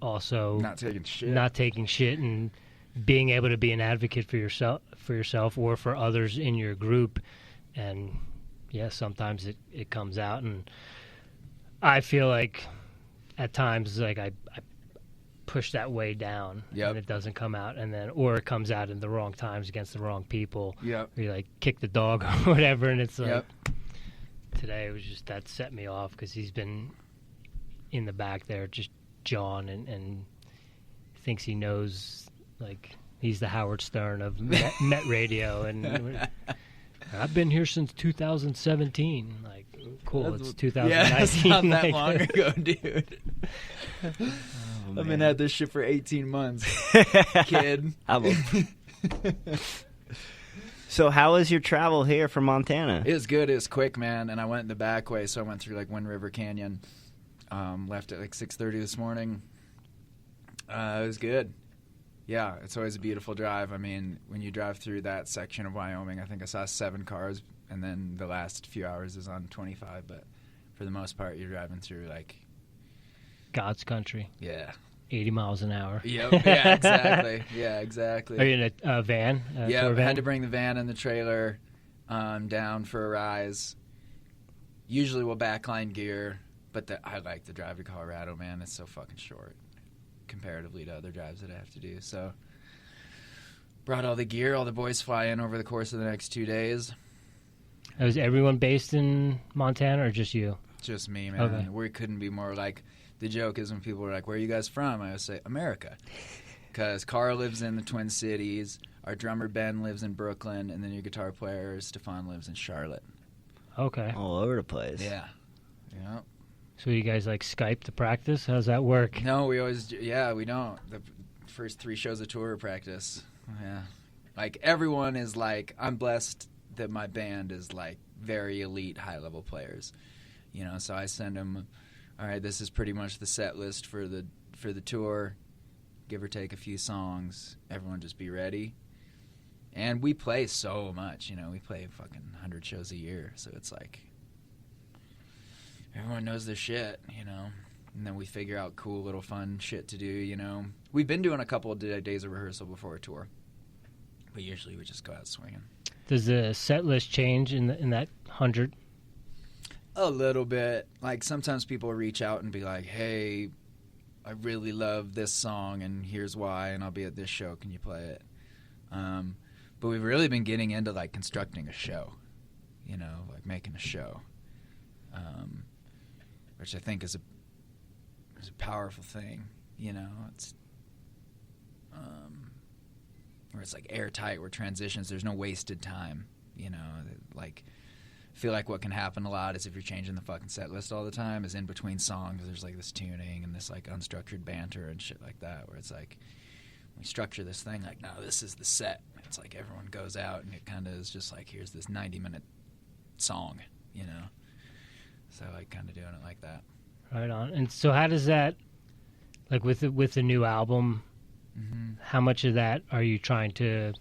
also not taking shit and being able to be an advocate for yourself or for others in your group. And yeah, sometimes it comes out, and I feel like at times like I push that way down, and it doesn't come out, and then or it comes out in the wrong times against the wrong people. Or you like kick the dog or whatever, and it's like today it was just that set me off because he's been in the back there just jawing and thinks he knows, like he's the Howard Stern of Met Radio, and I've been here since 2017. Like, cool, it's 2019. Yeah, it's not that like, long ago, dude. I've been at this shit for 18 months, kid. So how was your travel here from Montana? It was good. It was quick, man. And I went the back way, so I went through like Wind River Canyon. Left at like 6:30 this morning. It was good. Yeah, it's always a beautiful drive. I mean, when you drive through that section of Wyoming, I think I saw 7 cars, and then the last few hours is on 25. But for the most part, you're driving through like God's country. Yeah. 80 miles an hour. Yep. Yeah, exactly. Yeah, exactly. Are you in a van? Yeah, I had to bring the van and the trailer down for a rise. Usually we'll backline gear, but I like the drive to Colorado, man. It's so fucking short comparatively to other drives that I have to do. So brought all the gear. All the boys fly in over the course of the next 2 days. Was everyone based in Montana or just you? Just me, man. Okay. We couldn't be more like... The joke is when people are like, where are you guys from? I always say, America. Because Carl lives in the Twin Cities, our drummer Ben lives in Brooklyn, and then your guitar player Stefan lives in Charlotte. Okay. All over the place. Yeah. Yeah. So you guys like Skype to practice? How's that work? No, we always... Yeah, we don't. The first 3 shows of tour practice. Yeah. Like, everyone is like... I'm blessed that my band is like very elite, high-level players. You know, so I send them... All right, this is pretty much the set list for the tour, give or take a few songs. Everyone just be ready. And we play so much, you know. We play fucking 100 shows a year, so it's like everyone knows their shit, you know. And then we figure out cool little fun shit to do, you know. We've been doing a couple of days of rehearsal before a tour, but usually we just go out swinging. Does the set list change in that 100? A little bit. Like, sometimes people reach out and be like, hey, I really love this song, and here's why, and I'll be at this show. Can you play it? But we've really been getting into, like, constructing a show, you know, like making a show, which I think is a powerful thing, you know. It's where it's, like, airtight, where transitions, there's no wasted time, you know, like... I feel like what can happen a lot is if you're changing the fucking set list all the time is in between songs there's like this tuning and this like unstructured banter and shit like that where it's like we structure this thing like no, this is the set. It's like everyone goes out and it kind of is just like here's this 90-minute song, you know. So like kind of doing it like that. Right on. And so how does that, like with the new album, how much of that are you trying to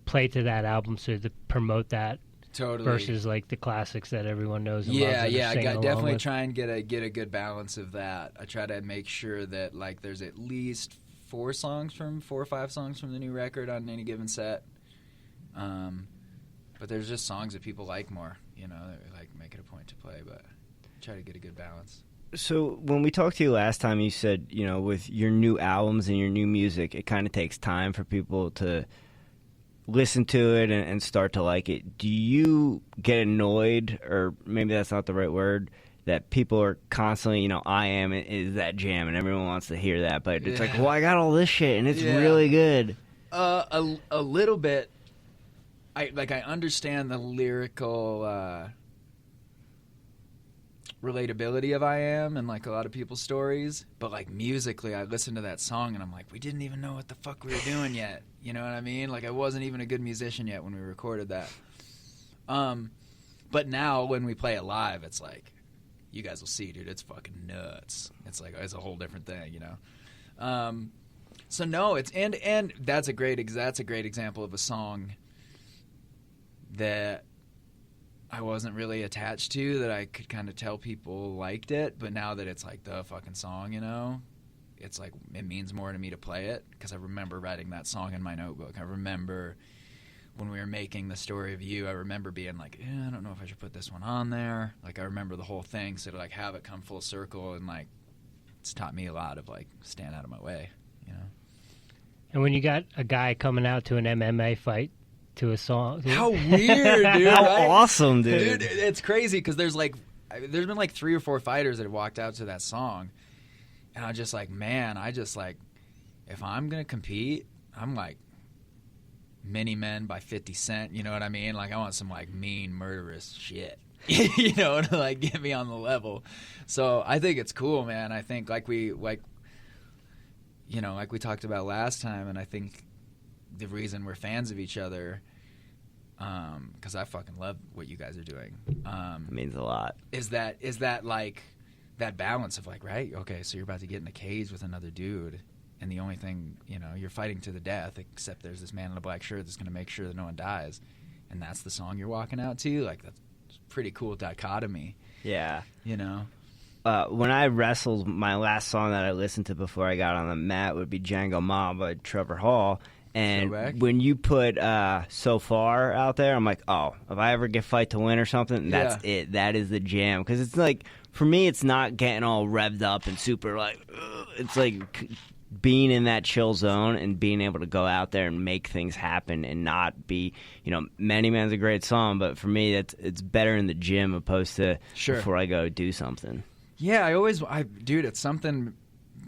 play to that album so to promote that? Totally. Versus like the classics that everyone knows and loves. Yeah. I definitely try and get a good balance of that. I try to make sure that like there's at least 4 or 5 songs from the new record on any given set. But there's just songs that people like more, you know, that we like make it a point to play. But try to get a good balance. So when we talked to you last time, you said, you know, with your new albums and your new music, it kind of takes time for people to listen to it and start to like it. Do you get annoyed, or maybe that's not the right word, that people are constantly, you know, I Am is that jam and everyone wants to hear that, but it's like, well, I got all this shit and it's really good. A little bit. I understand the lyrical relatability of I Am and like a lot of people's stories, but like musically I listen to that song and I'm like, we didn't even know what the fuck we were doing yet, you know what I mean? Like I wasn't even a good musician yet when we recorded that. But now when we play it live, it's like, you guys will see, dude, it's fucking nuts. It's like, it's a whole different thing, you know. So no, it's and that's a great example of a song that I wasn't really attached to, that I could kind of tell people liked it, but now that it's like the fucking song, you know, it's like it means more to me to play it because I remember writing that song in my notebook. I remember when we were making The Story of You, I remember being like, I don't know if I should put this one on there. Like, I remember the whole thing, so to like have it come full circle, and like it's taught me a lot of like staying out of my way, you know. And when you got a guy coming out to an MMA fight to a song, how weird, dude! How right? awesome, dude! It's crazy because there's been like 3 or 4 fighters that have walked out to that song, and I'm just like, man, if I'm gonna compete, I'm like Mini Men by 50 Cent, you know what I mean? Like, I want some like mean murderous shit, you know, to like get me on the level. So I think it's cool, man. I think like we talked about last time, and I think the reason we're fans of each other, because I fucking love what you guys are doing. It means a lot. Is that like that balance of like, right? Okay, so you're about to get in a cage with another dude, and the only thing, you know, you're fighting to the death, except there's this man in a black shirt that's going to make sure that no one dies, and that's the song you're walking out to. Like, that's a pretty cool dichotomy. Yeah. You know? When I wrestled, my last song that I listened to before I got on the mat would be Django Ma by Trevor Hall. And when you put So Far out there, I'm like, oh, if I ever get Fight to Win or something, that's it. That is the jam. Because it's like, for me, it's not getting all revved up and super like, it's like being in that chill zone and being able to go out there and make things happen and not be, you know, Many Man's a great song, but for me, it's better in the gym opposed to before I go do something. Yeah, dude, it's something,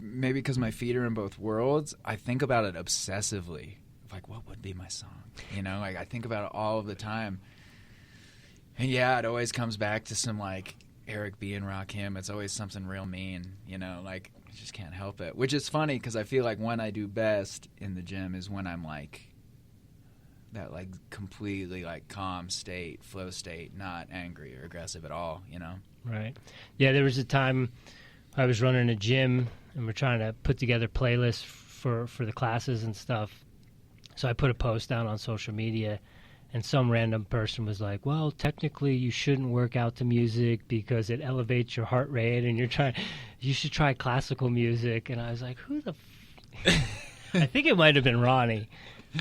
maybe because my feet are in both worlds, I think about it obsessively. Like, what would be my song? You know, like, I think about it all of the time. And yeah, it always comes back to some, like, Eric B. and Rakim. It's always something real mean, you know, like, I just can't help it. Which is funny, because I feel like when I do best in the gym is when I'm, like, that, like, completely, like, calm state, flow state, not angry or aggressive at all, you know? Right. Yeah, there was a time I was running a gym, and we're trying to put together playlists for the classes and stuff. So I put a post down on social media, and some random person was like, well, technically you shouldn't work out to music because it elevates your heart rate, and you should try classical music. And I was like, who the I think it might have been Ronnie,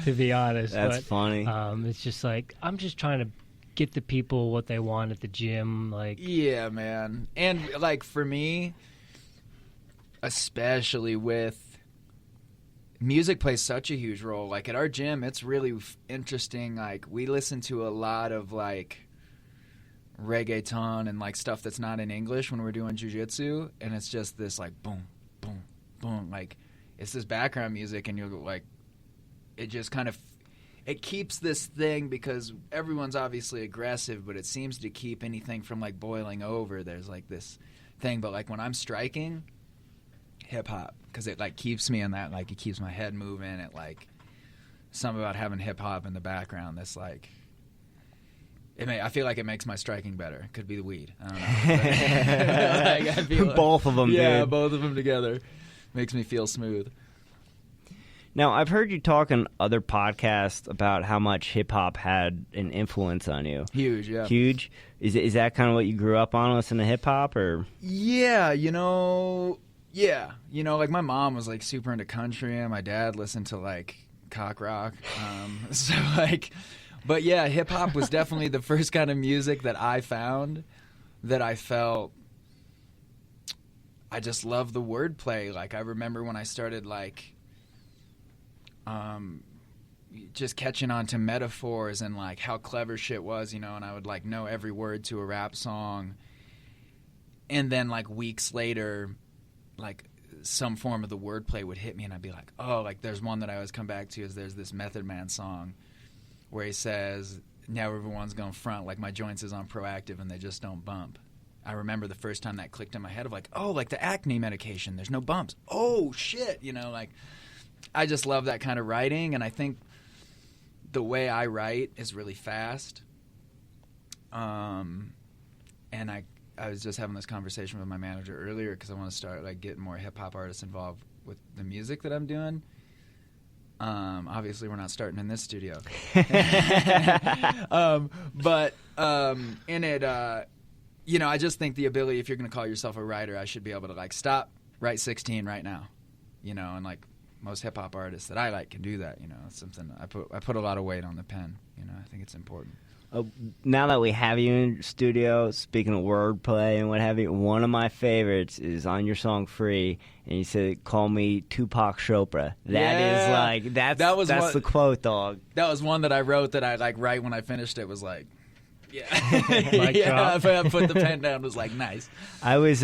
to be honest. That's funny. It's just like, I'm just trying to get the people what they want at the gym. Like, yeah, man. And, like, for me, especially with music plays such a huge role. Like, at our gym, it's really interesting. Like, we listen to a lot of, like, reggaeton and, like, stuff that's not in English when we're doing jiu-jitsu, and it's just this, like, boom, boom, boom. Like, it's this background music, and you're, like, it just kind of, it keeps this thing, because everyone's obviously aggressive, but it seems to keep anything from, like, boiling over. There's, like, this thing. But, like, when I'm striking, hip-hop, because it, like, keeps me in that, like, it keeps my head moving. It, like, something about having hip-hop in the background that's, like, I feel like it makes my striking better. It could be the weed. I don't know. Like, I feel like, both of them, yeah, dude. both of them together. Makes me feel smooth. Now, I've heard you talk on other podcasts about how much hip-hop had an influence on you. Huge, yeah. Huge? Is that kind of what you grew up on, listening to hip-hop, or? Yeah, you know, like, my mom was, like, super into country, and my dad listened to, like, cock rock. So, like, but, yeah, hip-hop was definitely the first kind of music that I found that I felt, I just love the wordplay. Like, I remember when I started, like, just catching on to metaphors and, like, how clever shit was, you know, and I would, like, know every word to a rap song. And then, like, weeks later, like, some form of the wordplay would hit me, and I'd be like, oh, like, there's one that I always come back to is there's this Method Man song where he says, now everyone's going front, like, my joints is on Proactive and they just don't bump. I remember the first time that clicked in my head of, like, oh, like the acne medication, there's no bumps. Oh, shit, you know, like, I just love that kind of writing, and I think the way I write is really fast. And I was just having this conversation with my manager earlier because I want to start, like, getting more hip-hop artists involved with the music that I'm doing. Obviously, we're not starting in this studio. But in it, you know, I just think the ability, if you're going to call yourself a writer, I should be able to, like, stop, write 16 right now. and like most hip hop artists that I like can do that. It's something I put a lot of weight on the pen. I think it's important. Now that we have you in studio, speaking of wordplay and what have you, one of my favorites is on your song "Free," and you said, "Call me Tupac Chopra." That is like that's the quote, dog. That was one that I wrote that I like right when I finished it was like, yeah, yeah. I put the pen down. Was like nice. I was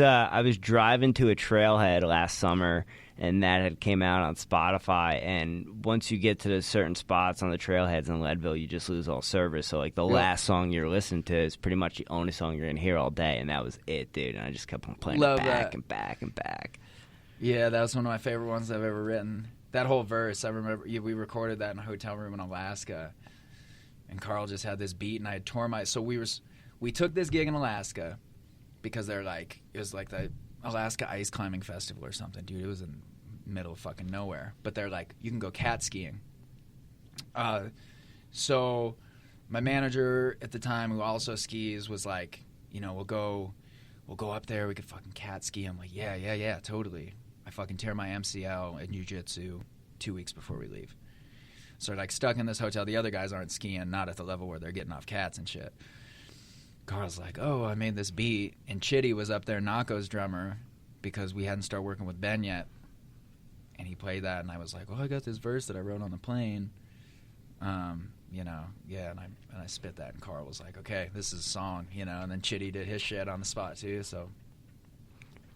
driving to a trailhead last summer, and that had came out on Spotify. And once you get to the certain spots on the trailheads in Leadville, you just lose all service. So like the last song you're listening to is pretty much the only song you're gonna hear all day, and that was it, dude. And I just kept on playing it back and back and back. Yeah, that was one of my favorite ones I've ever written. That whole verse, I remember we recorded that in a hotel room in Alaska, and Carl just had this beat, and I had torn my. So we took this gig in Alaska because it was like the Alaska Ice Climbing Festival or something, dude. It was in middle of fucking nowhere, but they're like, you can go cat skiing. So my manager at the time, who also skis, was like, we'll go up there, we could fucking cat ski. I'm like, yeah, totally. I fucking tear my MCL in jiu-jitsu 2 weeks before we leave. So like stuck in this hotel. The other guys aren't skiing, not at the level where they're getting off cats and shit. Carl's like, oh, I made this beat, and Chitty was up there, Nako's drummer, because we hadn't started working with Ben yet. And he played that, and I was like, "Oh, I got this verse that I wrote on the plane." And I spit that, and Carl was like, "Okay, this is a song," And then Chitty did his shit on the spot too. So,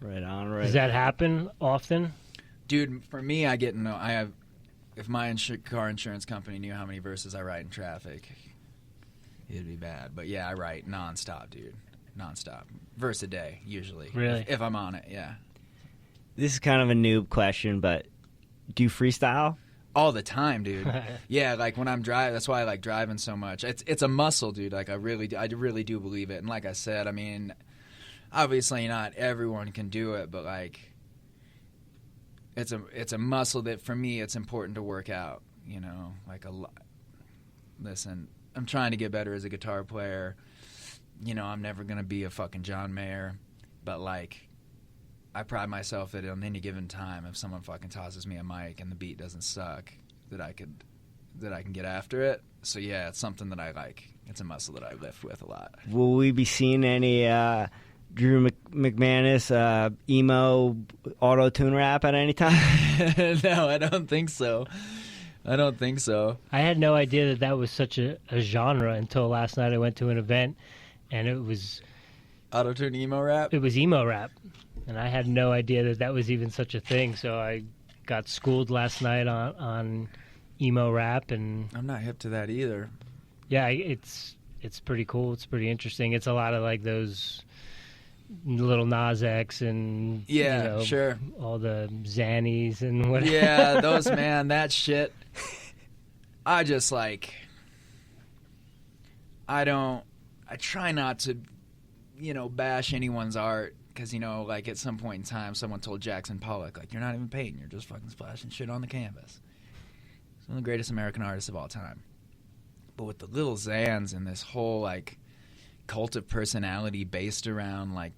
right on. Does that happen often, dude? For me, if my car insurance company knew how many verses I write in traffic, it'd be bad. But yeah, I write nonstop, dude, nonstop, verse a day usually. Really, if I'm on it, yeah. This is kind of a noob question, but do you freestyle? All the time, dude. Yeah, like when I'm driving, that's why I like driving so much. It's a muscle, dude. Like I really do believe it. And like I said, I mean, obviously not everyone can do it, but like it's a muscle that for me it's important to work out. Like a lot. Listen, I'm trying to get better as a guitar player. I'm never gonna be a fucking John Mayer, but like. I pride myself that on any given time, if someone fucking tosses me a mic and the beat doesn't suck, that I can get after it. So yeah, it's something that I like. It's a muscle that I lift with a lot. Will we be seeing any Drew McManus emo auto-tune rap at any time? No, I don't think so. I had no idea that was such a genre until last night. I went to an event, and it was auto-tune emo rap. It was emo rap. And I had no idea that was even such a thing, so I got schooled last night on emo rap, and I'm not hip to that either. Yeah, it's pretty cool. It's pretty interesting. It's a lot of like those little Nas X and sure, all the Xannies and whatever. Yeah, those that shit. I just like I try not to bash anyone's art. Because, like at some point in time, someone told Jackson Pollock, like, you're not even painting, you're just fucking splashing shit on the canvas. He's one of the greatest American artists of all time. But with the little Xans and this whole, like, cult of personality based around, like,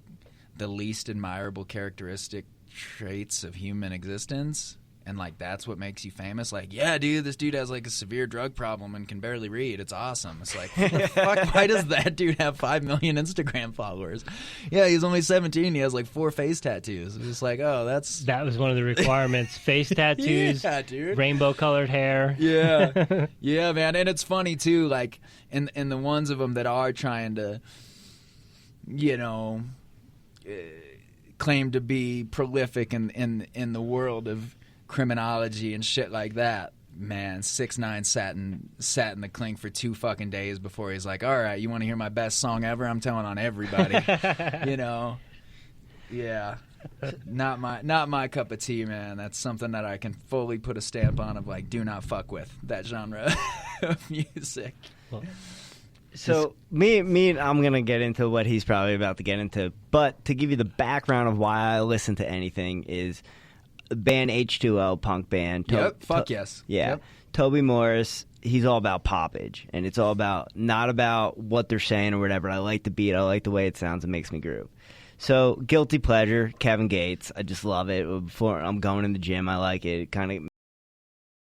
the least admirable characteristic traits of human existence, and, like, that's what makes you famous. Like, yeah, dude, this dude has, like, a severe drug problem and can barely read. It's awesome. It's like, what the fuck? Why does that dude have 5 million Instagram followers? Yeah, he's only 17. He has, like, 4 face tattoos. It's just like, oh, that was one of the requirements. Face tattoos, yeah, dude. Rainbow-colored hair. Yeah. Yeah, man. And it's funny, too, like, in the ones of them that are trying to, claim to be prolific in the world of criminology and shit like that, man. 6ix9ine sat in the clink for 2 fucking days before he's like, all right, you want to hear my best song ever? I'm telling on everybody. Yeah, not my cup of tea, man. That's something that I can fully put a stamp on of like, do not fuck with that genre of music. Well, so me, I'm gonna get into what he's probably about to get into, but to give you the background of why I listen to anything is band H2O, punk band. Fuck yes. Yeah. Yep. Toby Morris, he's all about poppage, and it's all about, not about what they're saying or whatever. I like the beat. I like the way it sounds. It makes me groove. So, guilty pleasure, Kevin Gates. I just love it. Before I'm going in the gym, I like it. It kind of